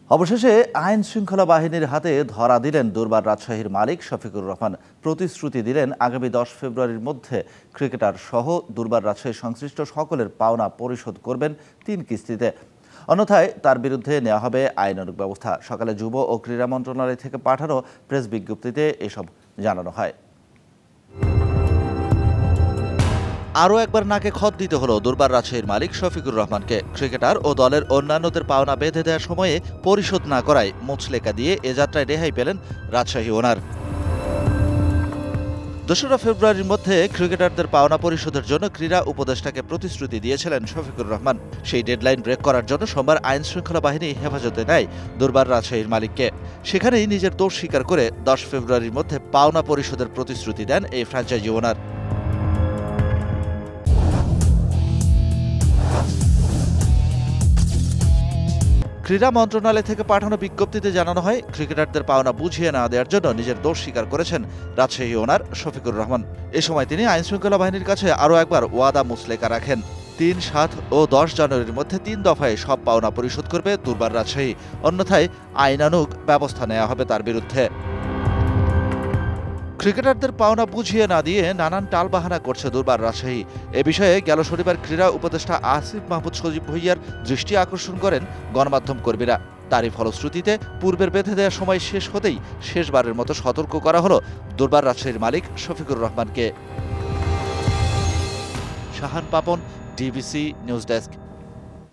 অবশেষে আইন শৃঙ্খলা বাহিনীর হাতে ধরা দিলেন দুর্বার রাজশাহীর মালিক শফিকুর রহমান। প্রতিশ্রুতি দিলেন আগামী 10 ফেব্রুয়ারির মধ্যে ক্রিকেটার সহ দুর্বার রাজশাহী সংশ্লিষ্ট সকলের পাওনা পরিশোধ করবেন 3 কিস্তিতে। অন্যথায় তার বিরুদ্ধে নেওয়া হবে আইনানুগ ব্যবস্থা। সকালে যুব ও ক্রীড়া মন্ত্রণালয় থেকে পাঠানো প্রেস বিজ্ঞপ্তিতে এসব জানানো হয়। আরও একবার নাকে খত দিতে হলো দুর্বার রাজশাহীর মালিক শফিকুর রহমানকে। ক্রিকেটার ও দলের অন্যান্যদের পাওনা বেঁধে দেওয়ার সময়ে পরিশোধ না করায় মুচলেকা দিয়ে এ যাত্রায় রেহাই পেলেন রাজশাহী ওনার। 2 ফেব্রুয়ারির মধ্যে ক্রিকেটারদের পাওনা পরিশোধের জন্য ক্রীড়া উপদেষ্টাকে প্রতিশ্রুতি দিয়েছিলেন শফিকুর রহমান। সেই ডেডলাইন ব্রেক করার জন্য সোমবার আইন শৃঙ্খলা বাহিনী হেফাজতে নেয় দুর্বার রাজশাহীর মালিককে। সেখানেই নিজের দোষ স্বীকার করে 10 ফেব্রুয়ারির মধ্যে পাওনা পরিশোধের প্রতিশ্রুতি দেন এই ফ্র্যাঞ্চাইজি ওনার। ক্রীড়া মন্ত্রণালয় থেকে পাঠানো বিজ্ঞপ্তিতে জানানো হয়, ক্রিকেটারদের পাওনা বুঝিয়ে না দেওয়ার জন্য নিজের দোষ স্বীকার করেছেন রাজশাহী ওনার শফিকুর রহমান। এ সময় তিনি আইনশৃঙ্খলা বাহিনীর কাছে আরও একবার ওয়াদা মুচলেকা রাখেন। 3, 7 ও 10 জানুয়ারির মধ্যে 3 দফায় সব পাওনা পরিশোধ করবে দুর্বার রাজশাহী, অন্যথায় আইনানুগ ব্যবস্থা নেওয়া হবে তার বিরুদ্ধে। ক্রিকেটারদের পাওনা বুঝিয়ে না দিয়ে নানান টালবাহানা করছে দুর্বার রাজশাহী। এ বিষয়ে গেল শনিবার ক্রীড়া উপদেষ্টা আসিফ মাহমুদ সজীব ভুঁইয়ার দৃষ্টি আকর্ষণ করেন গণমাধ্যম কর্মীরা। তারই ফলশ্রুতিতে পূর্বের বেঁধে দেওয়ার সময় শেষ হতেই শেষবারের মতো সতর্ক করা হলো দুর্বার রাজশাহীর মালিক শফিকুর রহমানকে। Shahan Papon, DBC news desk.